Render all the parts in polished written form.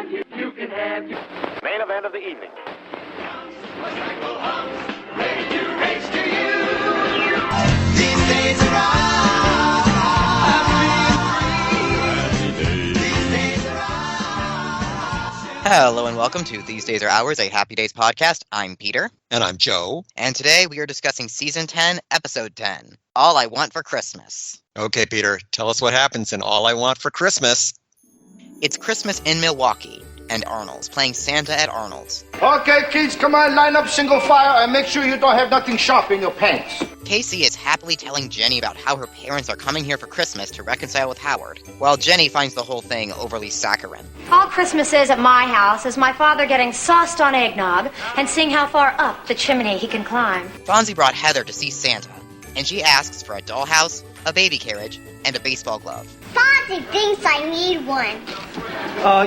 Main event of the evening. These days are Hello and welcome to These Days Are Ours, a Happy Days podcast. I'm Peter. And I'm Joe. And today we are discussing Season 10, Episode 10, All I Want for Christmas. Okay, Peter, tell us what happens in All I Want for Christmas. It's Christmas in Milwaukee, and Arnold's playing Santa at Arnold's. Okay, kids, come on, line up single file and make sure you don't have nothing sharp in your pants. Casey is happily telling Jenny about how her parents are coming here for Christmas to reconcile with Howard, while Jenny finds the whole thing overly saccharine. All Christmas is at my house is my father getting sauced on eggnog and seeing how far up the chimney he can climb. Fonzie brought Heather to see Santa, and she asks for a dollhouse, a baby carriage, and a baseball glove. Fonzie thinks I need one.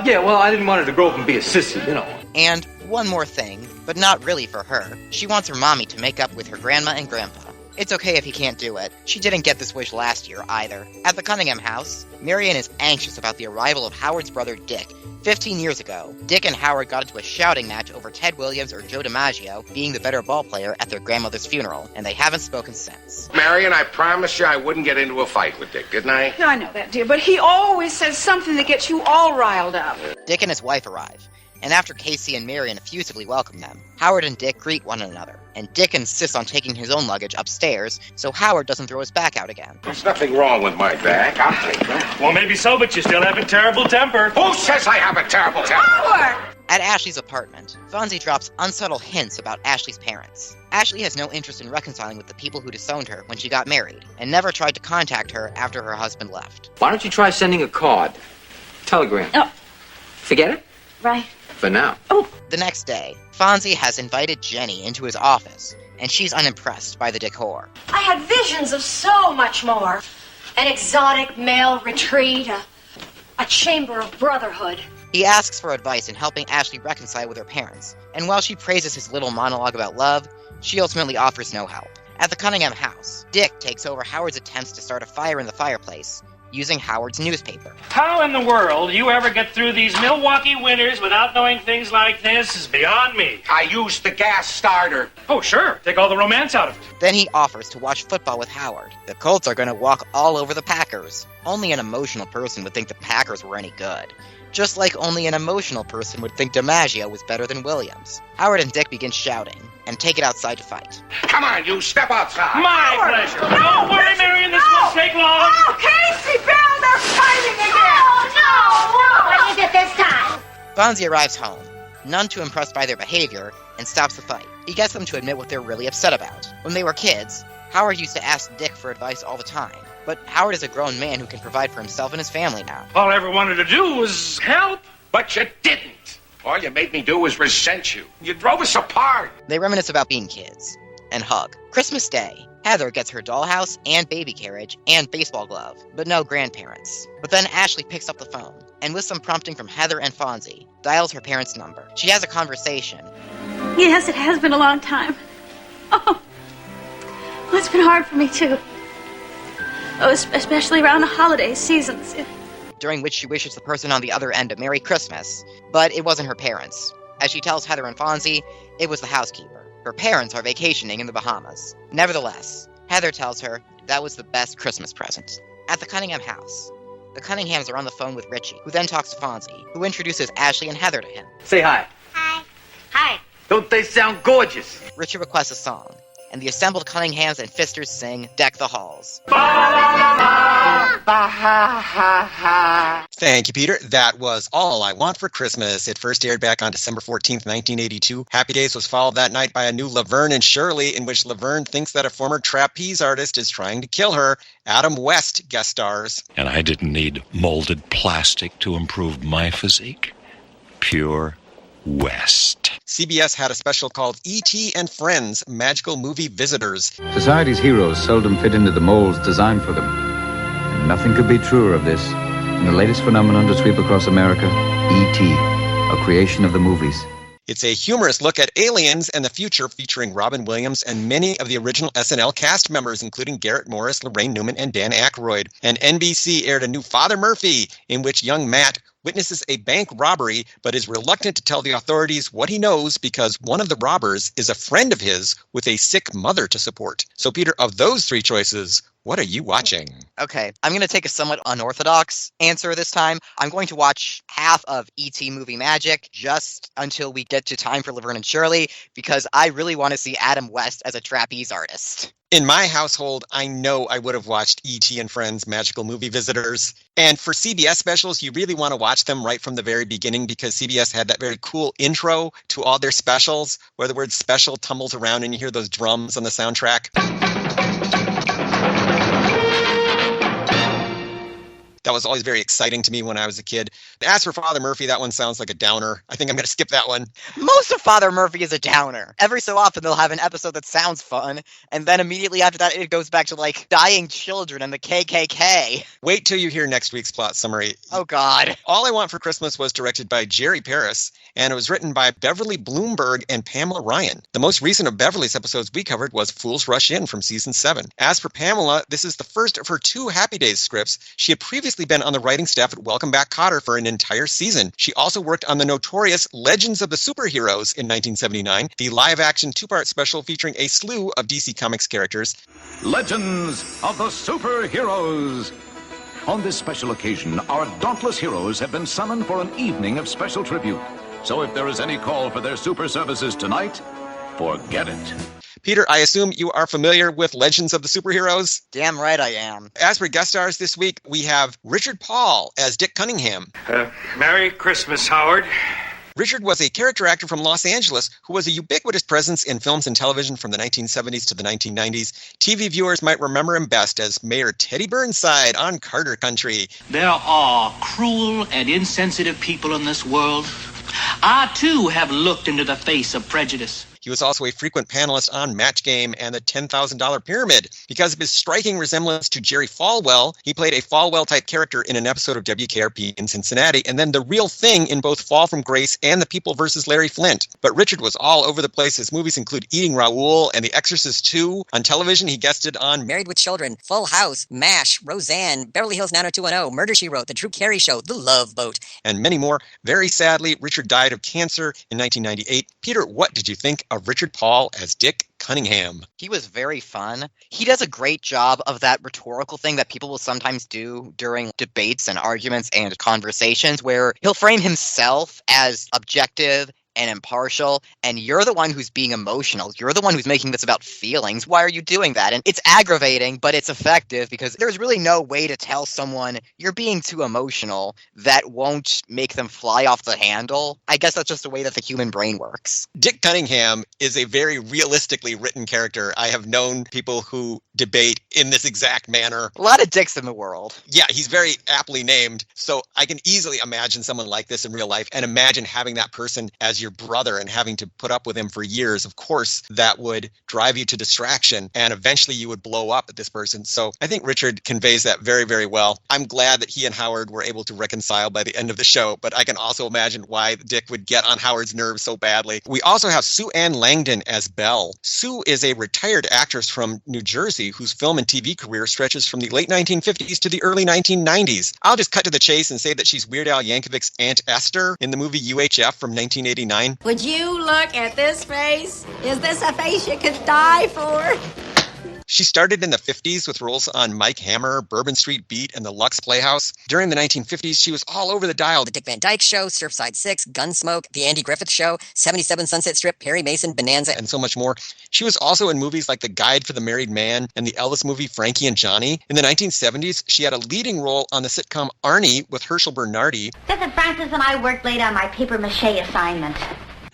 Yeah, well, I didn't want her to grow up and be a sissy, you know. And one more thing, but not really for her. She wants her mommy to make up with her grandma and grandpa. It's okay if he can't do it. She didn't get this wish last year, either. At the Cunningham house, Marion is anxious about the arrival of Howard's brother Dick. 15 years ago, Dick and Howard got into a shouting match over Ted Williams or Joe DiMaggio being the better ball player at their grandmother's funeral, and they haven't spoken since. Marion, I promised you I wouldn't get into a fight with Dick, didn't I? I know that, dear, but he always says something that gets you all riled up. Dick and his wife arrive, and after Casey and Marion effusively welcome them, Howard and Dick greet one another, and Dick insists on taking his own luggage upstairs so Howard doesn't throw his back out again. There's nothing wrong with my bag. I'll take it. Well, maybe so, but you still have a terrible temper. Who says I have a terrible temper? Howard! At Ashley's apartment, Fonzie drops unsubtle hints about Ashley's parents. Ashley has no interest in reconciling with the people who disowned her when she got married, and never tried to contact her after her husband left. Why don't you try sending a card? Telegram. Oh. Forget it? Right. For now. The next day, Fonzie has invited Jenny into his office, and she's unimpressed by the decor. I had visions of so much more. An exotic male retreat, a chamber of brotherhood. He asks for advice in helping Ashley reconcile with her parents, and while she praises his little monologue about love, she ultimately offers no help. At the Cunningham house, Dick takes over Howard's attempts to start a fire in the fireplace, using Howard's newspaper. How in the world you ever get through these Milwaukee winters without knowing things like this is beyond me. I used the gas starter. Oh, sure. Take all the romance out of it. Then he offers to watch football with Howard. The Colts are going to walk all over the Packers. Only an emotional person would think the Packers were any good. Just like only an emotional person would think DiMaggio was better than Williams. Howard and Dick begin shouting, and take it outside to fight. Come on, you step outside. My pleasure. Don't worry, Marion, this won't take long. Oh, Casey, Bill, they're fighting again! Oh, no! What is it this time? Fonzie arrives home, none too impressed by their behavior, and stops the fight. He gets them to admit what they're really upset about. When they were kids, Howard used to ask Dick for advice all the time. But Howard is a grown man who can provide for himself and his family now. All I ever wanted to do was help. But you didn't. All you made me do was resent you. You drove us apart. They reminisce about being kids, and hug. Christmas Day, Heather gets her dollhouse and baby carriage and baseball glove, but no grandparents. But then Ashley picks up the phone, and with some prompting from Heather and Fonzie, dials her parents' number. She has a conversation. Yes, it has been a long time. Oh, well, it's been hard for me, too. Oh, especially around the holiday seasons. During which she wishes the person on the other end a Merry Christmas, but it wasn't her parents. As she tells Heather and Fonzie, it was the housekeeper. Her parents are vacationing in the Bahamas. Nevertheless, Heather tells her that was the best Christmas present. At the Cunningham house, the Cunninghams are on the phone with Richie, who then talks to Fonzie, who introduces Ashley and Heather to him. Say hi. Hi. Hi. Don't they sound gorgeous? Richie requests a song, and the assembled Cunninghams and Fisters sing Deck the Halls. Thank you, Peter. That was All I Want for Christmas. It first aired back on December 14th, 1982. Happy Days was followed that night by a new Laverne and Shirley, in which Laverne thinks that a former trapeze artist is trying to kill her. Adam West guest stars. And I didn't need molded plastic to improve my physique. Pure West. CBS had a special called E.T. and Friends, Magical Movie Visitors. Society's heroes seldom fit into the molds designed for them. And nothing could be truer of this than the latest phenomenon to sweep across America, E.T., a creation of the movies. It's a humorous look at aliens and the future, featuring Robin Williams and many of the original SNL cast members, including Garrett Morris, Lorraine Newman, and Dan Aykroyd. And NBC aired a new Father Murphy, in which young Matt witnesses a bank robbery, but is reluctant to tell the authorities what he knows because one of the robbers is a friend of his with a sick mother to support. So, Peter, of those three choices, what are you watching? Okay, I'm going to take a somewhat unorthodox answer this time. I'm going to watch half of E.T. Movie Magic just until we get to Time for Laverne and Shirley, because I really want to see Adam West as a trapeze artist. In my household, I know I would have watched E.T. and Friends Magical Movie Visitors. And for CBS specials, you really want to watch them right from the very beginning because CBS had that very cool intro to all their specials where the word special tumbles around and you hear those drums on the soundtrack. That was always very exciting to me when I was a kid. As for Father Murphy, that one sounds like a downer. I think I'm going to skip that one. Most of Father Murphy is a downer. Every so often they'll have an episode that sounds fun, and then immediately after that it goes back to, like, dying children and the KKK. Wait till you hear next week's plot summary. Oh, God. All I Want for Christmas was directed by Jerry Paris, and it was written by Beverly Bloomberg and Pamela Ryan. The most recent of Beverly's episodes we covered was Fools Rush In from season 7. As for Pamela, this is the first of her 2 Happy Days scripts. She had previously been on the writing staff at Welcome Back, Kotter for an entire season. She also worked on the notorious Legends of the Superheroes in 1979, the live-action 2-part special featuring a slew of DC Comics characters. Legends of the Superheroes. On this special occasion, our dauntless heroes have been summoned for an evening of special tribute. So if there is any call for their super services tonight, forget it. Peter, I assume you are familiar with Legends of the Superheroes? Damn right I am. As for guest stars this week, we have Richard Paul as Dick Cunningham. Merry Christmas, Howard. Richard was a character actor from Los Angeles who was a ubiquitous presence in films and television from the 1970s to the 1990s. TV viewers might remember him best as Mayor Teddy Burnside on Carter Country. There are cruel and insensitive people in this world. I, too, have looked into the face of prejudice. He was also a frequent panelist on Match Game and the $10,000 Pyramid. Because of his striking resemblance to Jerry Falwell, he played a Falwell-type character in an episode of WKRP in Cincinnati, and then the real thing in both Fall from Grace and The People vs. Larry Flint. But Richard was all over the place. His movies include Eating Raoul and The Exorcist 2. On television, he guested on Married with Children, Full House, MASH, Roseanne, Beverly Hills 90210, Murder, She Wrote, The Drew Carey Show, The Love Boat, and many more. Very sadly, Richard died of cancer in 1998. Peter, what did you think of Richard Paul as Dick Cunningham? He was very fun. He does a great job of that rhetorical thing that people will sometimes do during debates and arguments and conversations, where he'll frame himself as objective and impartial, and you're the one who's being emotional. You're the one who's making this about feelings. Why are you doing that? And it's aggravating, but it's effective because there's really no way to tell someone you're being too emotional that won't make them fly off the handle. I guess that's just the way that the human brain works. Dick Cunningham is a very realistically written character. I have known people who debate in this exact manner. A lot of dicks in the world. Yeah, he's very aptly named. So I can easily imagine someone like this in real life and imagine having that person as your brother and having to put up with him for years. Of course, that would drive you to distraction and eventually you would blow up at this person. So I think Richard conveys that very, very well. I'm glad that he and Howard were able to reconcile by the end of the show, but I can also imagine why Dick would get on Howard's nerves so badly. We also have Sue Ann Langdon as Belle. Sue is a retired actress from New Jersey whose film and TV career stretches from the late 1950s to the early 1990s. I'll just cut to the chase and say that she's Weird Al Yankovic's Aunt Esther in the movie UHF from 1989. Would you look at this face? Is this a face you could die for? She started in the 50s with roles on Mike Hammer, Bourbon Street Beat, and the Lux Playhouse. During the 1950s, she was all over the dial. The Dick Van Dyke Show, Surfside 6, Gunsmoke, The Andy Griffith Show, 77 Sunset Strip, Perry Mason, Bonanza, and so much more. She was also in movies like The Guide for the Married Man and the Elvis movie Frankie and Johnny. In the 1970s, she had a leading role on the sitcom Arnie with Herschel Bernardi. Cousin Francis and I worked late on my papier-mâché assignment.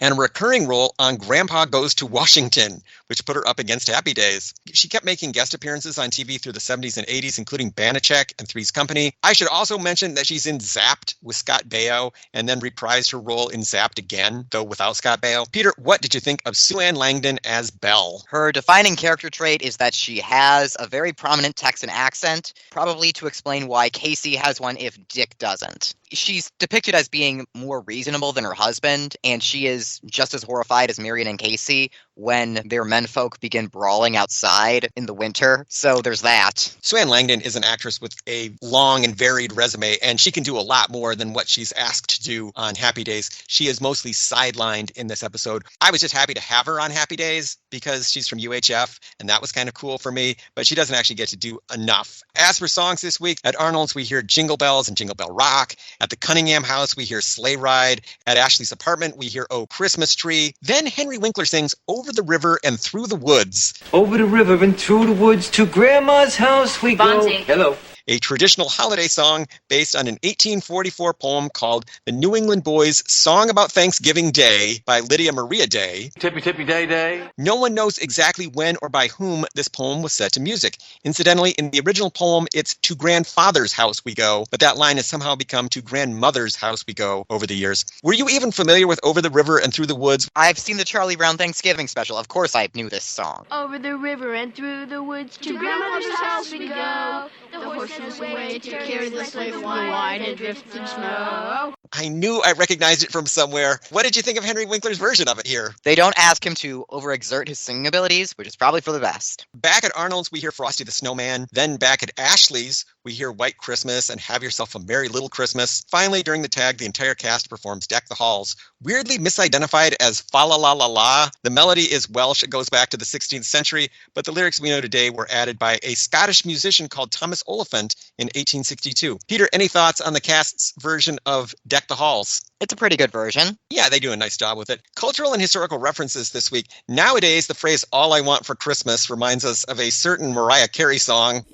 And a recurring role on Grandpa Goes to Washington, which put her up against Happy Days. She kept making guest appearances on TV through the 70s and 80s, including Banachek and Three's Company. I should also mention that she's in Zapped with Scott Baio, and then reprised her role in Zapped again, though without Scott Baio. Peter, what did you think of Sue Ann Langdon as Belle? Her defining character trait is that she has a very prominent Texan accent, probably to explain why Casey has one if Dick doesn't. She's depicted as being more reasonable than her husband, and she is just as horrified as Marion and Casey when their menfolk begin brawling outside in the winter. So there's that. Sue Langdon is an actress with a long and varied resume, and she can do a lot more than what she's asked to do on Happy Days. She is mostly sidelined in this episode. I was just happy to have her on Happy Days because she's from UHF, and that was kind of cool for me, but she doesn't actually get to do enough. As for songs this week, at Arnold's we hear Jingle Bells and Jingle Bell Rock. At the Cunningham house we hear Sleigh Ride. At Ashley's apartment we hear Oh Christmas Tree. Then Henry Winkler sings Over the River and Through the Woods. Over the river and through the woods to Grandma's house we go. Bonzi. Hello. A traditional holiday song based on an 1844 poem called The New England Boys' Song About Thanksgiving Day by Lydia Maria Day. Tippy tippy day day. No one knows exactly when or by whom this poem was set to music. Incidentally, in the original poem, it's To Grandfather's House We Go, but that line has somehow become To Grandmother's House We Go over the years. Were you even familiar with Over the River and Through the Woods? I've seen the Charlie Brown Thanksgiving special. Of course I knew this song. Over the river and through the woods to grandmother's house we go. The horses wait to carry the sleigh through the wide and drifting snow. I knew I recognized it from somewhere. What did you think of Henry Winkler's version of it here? They don't ask him to overexert his singing abilities, which is probably for the best. Back at Arnold's, we hear Frosty the Snowman. Then back at Ashley's, we hear White Christmas and Have Yourself a Merry Little Christmas. Finally, during the tag, the entire cast performs Deck the Halls. Weirdly misidentified as Fa La La La La, the melody is Welsh. It goes back to the 16th century, but the lyrics we know today were added by a Scottish musician called Thomas Oliphant in 1862. Peter, any thoughts on the cast's version of Deck the Halls? It's a pretty good version. Yeah, they do a nice job with it. Cultural and historical references this week. Nowadays, the phrase All I Want for Christmas reminds us of a certain Mariah Carey song.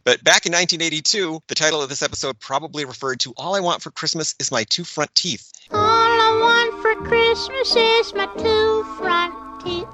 But back in 1982, the title of this episode probably referred to All I Want for Christmas is My Two Front Teeth. All I want for Christmas is my two front teeth.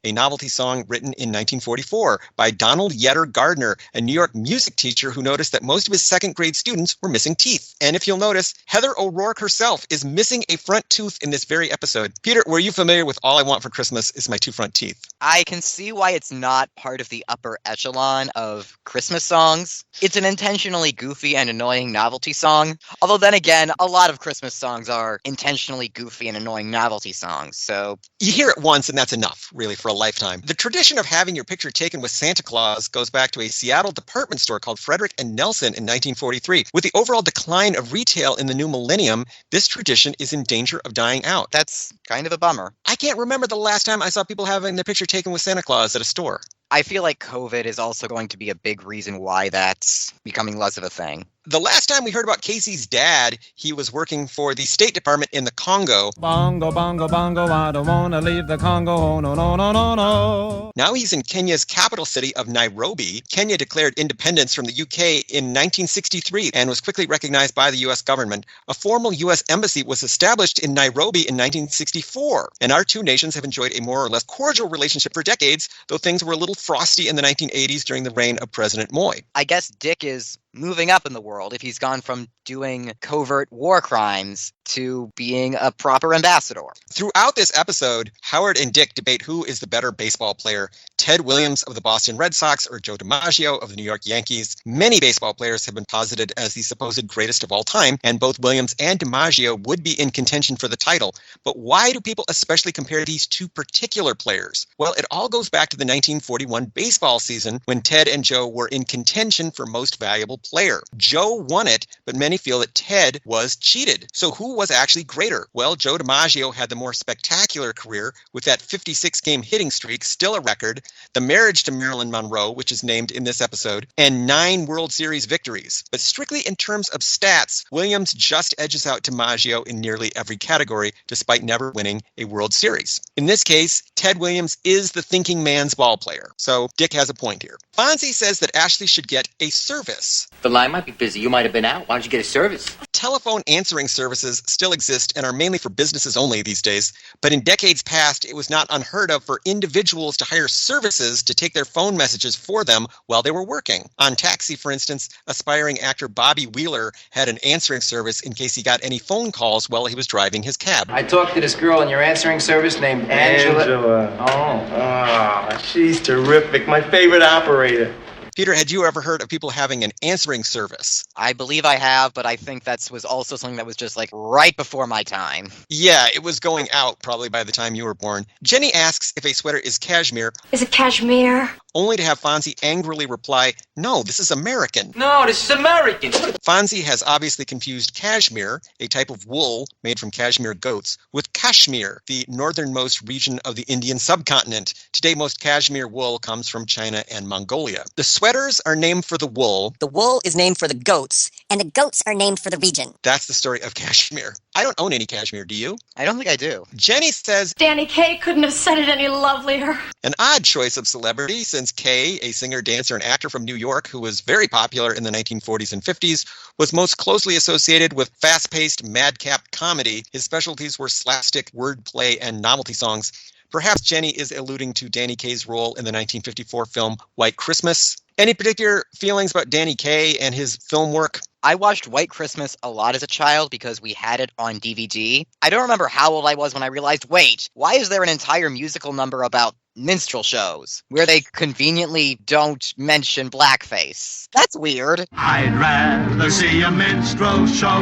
A novelty song written in 1944 by Donald Yetter Gardner, a New York music teacher who noticed that most of his second grade students were missing teeth. And if you'll notice, Heather O'Rourke herself is missing a front tooth in this very episode. Peter, were you familiar with All I Want for Christmas is My Two Front Teeth? I can see why it's not part of the upper echelon of Christmas songs. It's an intentionally goofy and annoying novelty song. Although then again, a lot of Christmas songs are intentionally goofy and annoying novelty songs, so... You hear it once and that's enough, really, for a lifetime. The tradition of having your picture taken with Santa Claus goes back to a Seattle department store called Frederick and Nelson in 1943. With the overall decline of retail in the new millennium, this tradition is in danger of dying out. That's kind of a bummer. I can't remember the last time I saw people having their picture taken with Santa Claus at a store. I feel like COVID is also going to be a big reason why that's becoming less of a thing. The last time we heard about Casey's dad, he was working for the State Department in the Congo. Bongo, bongo, bongo, I don't want to leave the Congo, oh, no, no, no, no, no. Now he's in Kenya's capital city of Nairobi. Kenya declared independence from the UK in 1963 and was quickly recognized by the US government. A formal US embassy was established in Nairobi in 1964, and our two nations have enjoyed a more or less cordial relationship for decades, though things were a little frosty in the 1980s during the reign of President Moy. I guess Dick is moving up in the world if he's gone from doing covert war crimes to being a proper ambassador. Throughout this episode, Howard and Dick debate who is the better baseball player, Ted Williams of the Boston Red Sox or Joe DiMaggio of the New York Yankees. Many baseball players have been posited as the supposed greatest of all time, and both Williams and DiMaggio would be in contention for the title. But why do people especially compare these two particular players? Well, it all goes back to the 1941 baseball season when Ted and Joe were in contention for most valuable player. Joe won it, but many feel that Ted was cheated. So who was actually greater? Well, Joe DiMaggio had the more spectacular career with that 56-game hitting streak, still a record, the marriage to Marilyn Monroe, which is named in this episode, and 9 World Series victories. But strictly in terms of stats, Williams just edges out DiMaggio in nearly every category, despite never winning a World Series. In this case, Ted Williams is the thinking man's ball player. So Dick has a point here. Fonzie says that Ashley should get a service. The line might be busy. You might have been out. Why don't you get a service? Telephone answering services still exist and are mainly for businesses only these days. But in decades past, it was not unheard of for individuals to hire services to take their phone messages for them while they were working. On Taxi, for instance, aspiring actor Bobby Wheeler had an answering service in case he got any phone calls while he was driving his cab. I talked to this girl in your answering service named Angela. Oh, she's terrific. My favorite operator. Peter, had you ever heard of people having an answering service? I believe I have, but I think that was also something that was just like right before my time. Yeah, it was going out probably by the time you were born. Jenny asks if a sweater is cashmere. Is it cashmere? Only to have Fonzie angrily reply, no, this is American. No, this is American. Fonzie has obviously confused cashmere, a type of wool made from cashmere goats, with Kashmir, the northernmost region of the Indian subcontinent. Today, most cashmere wool comes from China and Mongolia. The sweaters are named for the wool. The wool is named for the goats, and the goats are named for the region. That's the story of cashmere. I don't own any cashmere, do you? I don't think I do. Jenny says Danny Kaye couldn't have said it any lovelier. An odd choice of celebrity, since Kaye, a singer, dancer, and actor from New York who was very popular in the 1940s and 50s, was most closely associated with fast-paced, madcap comedy. His specialties were slapstick, wordplay, and novelty songs. Perhaps Jenny is alluding to Danny Kaye's role in the 1954 film White Christmas. Any particular feelings about Danny Kaye and his film work? I watched White Christmas a lot as a child because we had it on DVD. I don't remember how old I was when I realized, wait, why is there an entire musical number about minstrel shows where they conveniently don't mention blackface? That's weird. I'd rather see a minstrel show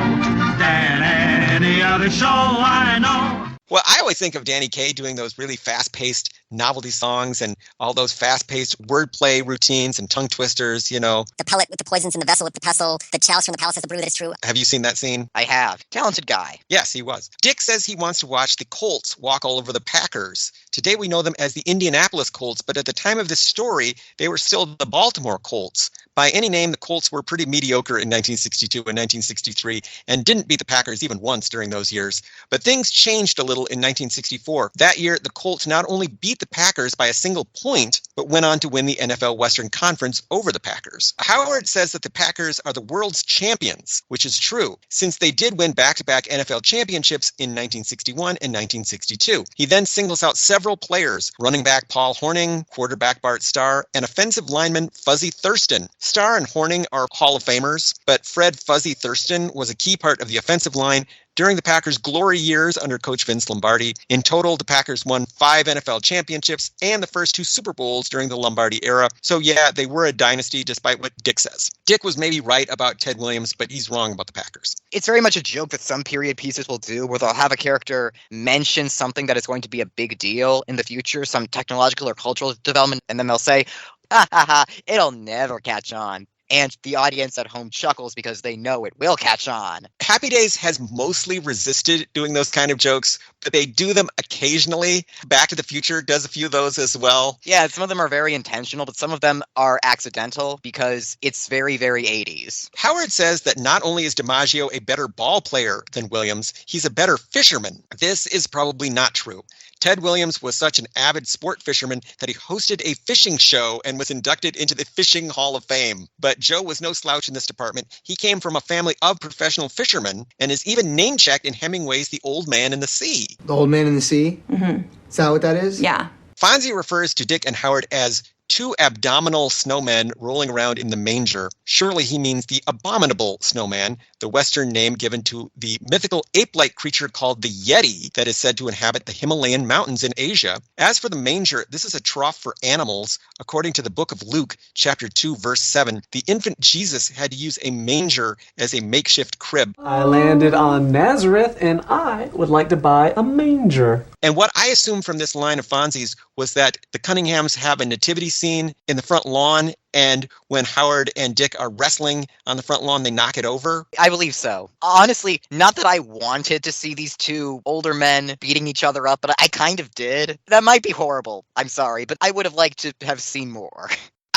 than any other show I know. Well, I always think of Danny Kaye doing those really fast-paced novelty songs and all those fast-paced wordplay routines and tongue twisters, you know. The pellet with the poisons in the vessel with the pestle, the chalice from the palace has the brew that is true. Have you seen that scene? I have. Talented guy. Yes, he was. Dick says he wants to watch the Colts walk all over the Packers. Today we know them as the Indianapolis Colts, but at the time of this story, they were still the Baltimore Colts. By any name, the Colts were pretty mediocre in 1962 and 1963 and didn't beat the Packers even once during those years. But things changed a little in 1964. That year, the Colts not only beat the Packers by a single point, but went on to win the NFL Western Conference over the Packers. Howard says that the Packers are the world's champions, which is true, since they did win back-to-back NFL championships in 1961 and 1962. He then singles out several players, running back Paul Hornung, quarterback Bart Starr, and offensive lineman Fuzzy Thurston. Starr and Hornung are Hall of Famers, but Fred Fuzzy Thurston was a key part of the offensive line during the Packers' glory years under Coach Vince Lombardi. In total, the Packers won 5 NFL championships and the first 2 Super Bowls during the Lombardi era. So yeah, they were a dynasty despite what Dick says. Dick was maybe right about Ted Williams, but he's wrong about the Packers. It's very much a joke that some period pieces will do where they'll have a character mention something that is going to be a big deal in the future, some technological or cultural development, and then they'll say, ha ha ha, it'll never catch on. And the audience at home chuckles because they know it will catch on. Happy Days has mostly resisted doing those kind of jokes, but they do them occasionally. Back to the Future does a few of those as well. Yeah, some of them are very intentional, but some of them are accidental because it's very, very 80s. Howard says that not only is DiMaggio a better ball player than Williams, he's a better fisherman. This is probably not true. Ted Williams was such an avid sport fisherman that he hosted a fishing show and was inducted into the Fishing Hall of Fame. But Joe was no slouch in this department. He came from a family of professional fishermen and is even name-checked in Hemingway's The Old Man in the Sea. The Old Man in the Sea? Mm-hmm. Is that what that is? Yeah. Fonzie refers to Dick and Howard as 2 abdominal snowmen rolling around in the manger. Surely he means the abominable snowman, the Western name given to the mythical ape-like creature called the Yeti that is said to inhabit the Himalayan mountains in Asia. As for the manger, this is a trough for animals. According to the book of Luke, chapter 2, verse 7, the infant Jesus had to use a manger as a makeshift crib. I landed on Nazareth and I would like to buy a manger. And what I assumed from this line of Fonzie's was that the Cunninghams have a nativity scene in the front lawn, and when Howard and Dick are wrestling on the front lawn, they knock it over. I believe so. Honestly, not that I wanted to see these 2 older men beating each other up, but I kind of did. That might be horrible. I'm sorry, but I would have liked to have seen more.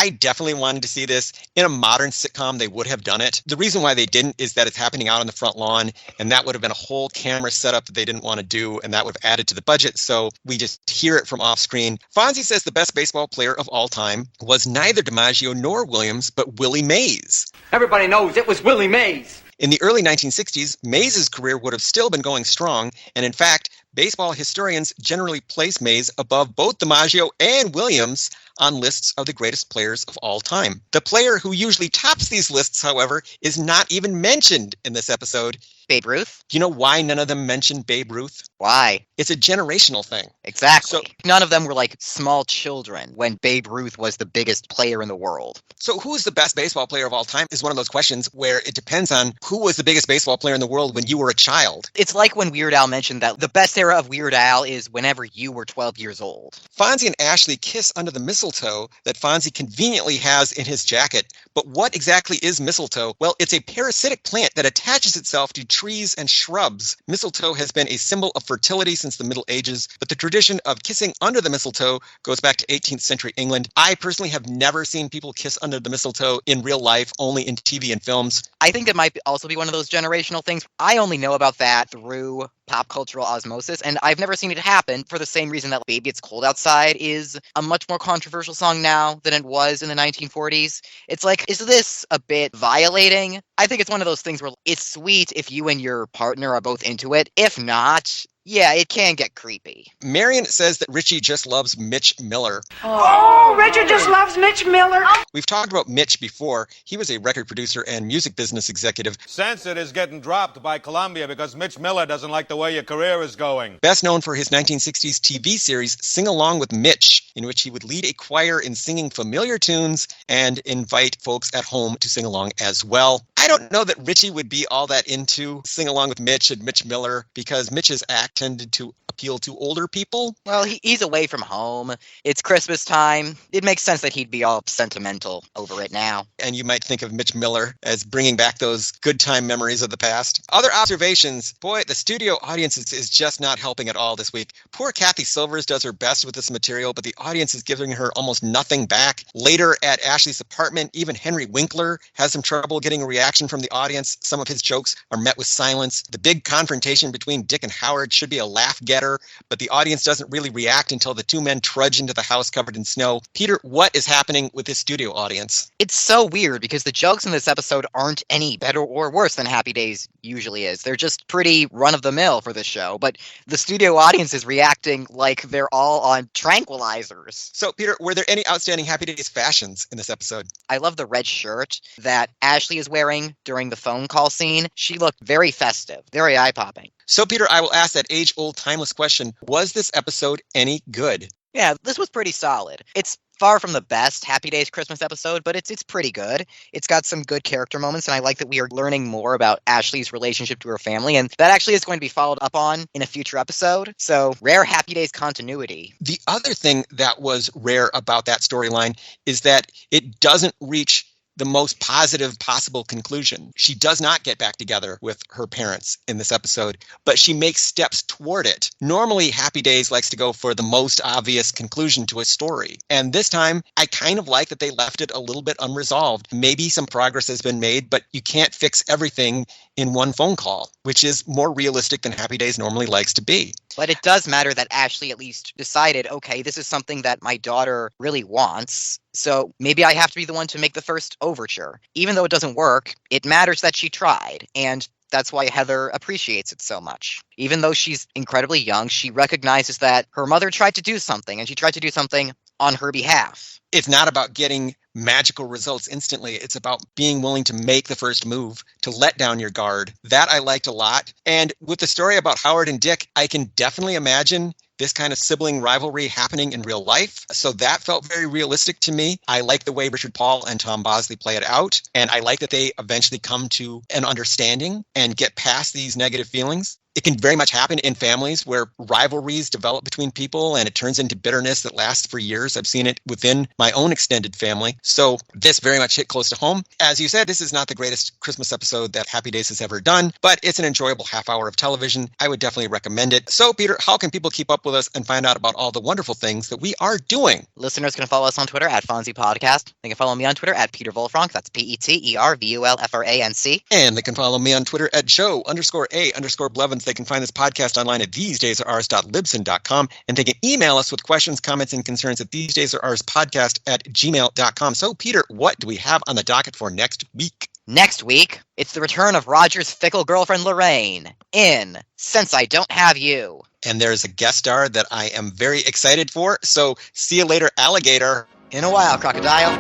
I definitely wanted to see this. In a modern sitcom, they would have done it. The reason why they didn't is that it's happening out on the front lawn, and that would have been a whole camera setup that they didn't want to do, and that would have added to the budget, so we just hear it from off screen. Fonzie says the best baseball player of all time was neither DiMaggio nor Williams, but Willie Mays. Everybody knows it was Willie Mays. In the early 1960s, Mays' career would have still been going strong, and in fact, baseball historians generally place Mays above both DiMaggio and Williams on lists of the greatest players of all time. The player who usually tops these lists, however, is not even mentioned in this episode. Babe Ruth? Do you know why none of them mention Babe Ruth? Why? It's a generational thing. Exactly. None of them were like small children when Babe Ruth was the biggest player in the world. So who is the best baseball player of all time is one of those questions where it depends on who was the biggest baseball player in the world when you were a child. It's like when Weird Al mentioned that the best era of Weird Al is whenever you were 12 years old. Fonzie and Ashley kiss under the mistletoe that Fonzie conveniently has in his jacket. But what exactly is mistletoe? Well, it's a parasitic plant that attaches itself to trees and shrubs. Mistletoe has been a symbol of fertility since the Middle Ages, but the tradition of kissing under the mistletoe goes back to 18th century England. I personally have never seen people kiss under the mistletoe in real life, only in TV and films. I think it might also be one of those generational things. I only know about that through pop cultural osmosis, and I've never seen it happen for the same reason that Baby It's Cold Outside is a much more controversial song now than it was in the 1940s. It's like, is this a bit violating? I think it's one of those things where it's sweet if you and your partner are both into it. If not, yeah, it can get creepy. Marion says that Richie just loves Mitch Miller. Oh, Richard just loves Mitch Miller. We've talked about Mitch before. He was a record producer and music business executive. Censored is getting dropped by Columbia because Mitch Miller doesn't like the way your career is going. Best known for his 1960s TV series Sing Along with Mitch, in which he would lead a choir in singing familiar tunes and invite folks at home to sing along as well. I don't know that Richie would be all that into Sing Along with Mitch and Mitch Miller because Mitch's act tended to appeal to older people. Well, he's away from home. It's Christmas time. It makes sense that he'd be all sentimental over it now. And you might think of Mitch Miller as bringing back those good time memories of the past. Other observations. Boy, the studio audience is just not helping at all this week. Poor Kathy Silvers does her best with this material, but the audience is giving her almost nothing back. Later at Ashley's apartment, even Henry Winkler has some trouble getting a reaction from the audience. Some of his jokes are met with silence. The big confrontation between Dick and Howard should be a laugh getter, but the audience doesn't really react until the two men trudge into the house covered in snow. Peter, what is happening with this studio audience? It's so weird because the jokes in this episode aren't any better or worse than Happy Days usually is. They're just pretty run-of-the-mill for this show, but the studio audience is reacting like they're all on tranquilizers. So, Peter, were there any outstanding Happy Days fashions in this episode? I love the red shirt that Ashley is wearing during the phone call scene. She looked very festive, very eye-popping. So, Peter, I will ask that age-old timeless question. Was this episode any good? Yeah, this was pretty solid. It's far from the best Happy Days Christmas episode, but it's pretty good. It's got some good character moments, and I like that we are learning more about Ashley's relationship to her family, and that actually is going to be followed up on in a future episode. So, rare Happy Days continuity. The other thing that was rare about that storyline is that it doesn't reach the most positive possible conclusion. She does not get back together with her parents in this episode, but she makes steps toward it. Normally, Happy Days likes to go for the most obvious conclusion to a story. And this time, I kind of like that they left it a little bit unresolved. Maybe some progress has been made, but you can't fix everything in one phone call, which is more realistic than Happy Days normally likes to be. But it does matter that Ashley at least decided, okay, this is something that my daughter really wants, so maybe I have to be the one to make the first overture. Even though it doesn't work, it matters that she tried, and that's why Heather appreciates it so much. Even though she's incredibly young, she recognizes that her mother tried to do something, and she tried to do something on her behalf. It's not about getting magical results instantly. It's about being willing to make the first move, to let down your guard. That I liked a lot. And with the story about Howard and Dick, I can definitely imagine this kind of sibling rivalry happening in real life. So that felt very realistic to me. I like the way Richard Paul and Tom Bosley play it out. And I like that they eventually come to an understanding and get past these negative feelings. It can very much happen in families where rivalries develop between people and it turns into bitterness that lasts for years. I've seen it within my own extended family. So this very much hit close to home. As you said, this is not the greatest Christmas episode that Happy Days has ever done, but it's an enjoyable half hour of television. I would definitely recommend it. So, Peter, how can people keep up with us and find out about all the wonderful things that we are doing? Listeners can follow us on Twitter at Fonzie Podcast. They can follow me on Twitter at Peter Volfranc. That's PeterVulfranc. And they can follow me on Twitter at Joe_A_Blevins. They can find this podcast online at thesedaysareurs.libsyn.com, and they can email us with questions, comments, and concerns at thesedaysareuspodcast@gmail.com. So, Peter, what do we have on the docket for next week? Next week, it's the return of Roger's fickle girlfriend Lorraine in Since I Don't Have You. And there's a guest star that I am very excited for. So, see you later, alligator. In a while, Crocodile.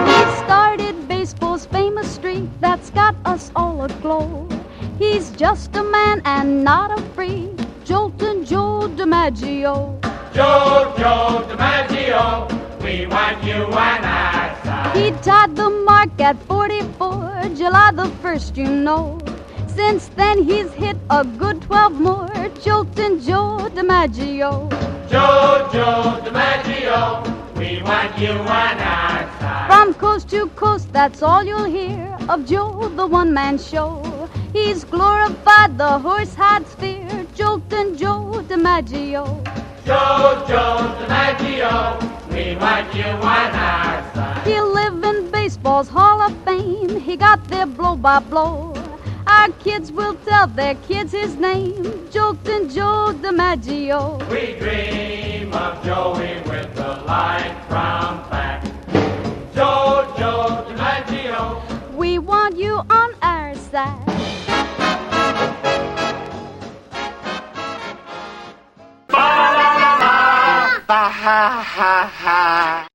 He started baseball's famous streak that's got us all aglow. He's just a man and not a freak, Joltin' Joe DiMaggio. Joe DiMaggio, we want you on our side. He tied the mark at 44, July the 1st, you know. Since then he's hit a good 12 more, Joltin' Joe DiMaggio. Joe DiMaggio, we want you on our side. From coast to coast, that's all you'll hear of Joe, the one-man show. He's glorified the horse-hide sphere, Joltin' Joe DiMaggio. Joe DiMaggio, we want you on our side. He'll live in baseball's Hall of Fame. He got there blow by blow. Our kids will tell their kids his name, Joltin' Joe DiMaggio. We dream of Joey with the light brown back. Joe DiMaggio, we want you on our side. Ba ha ha ha.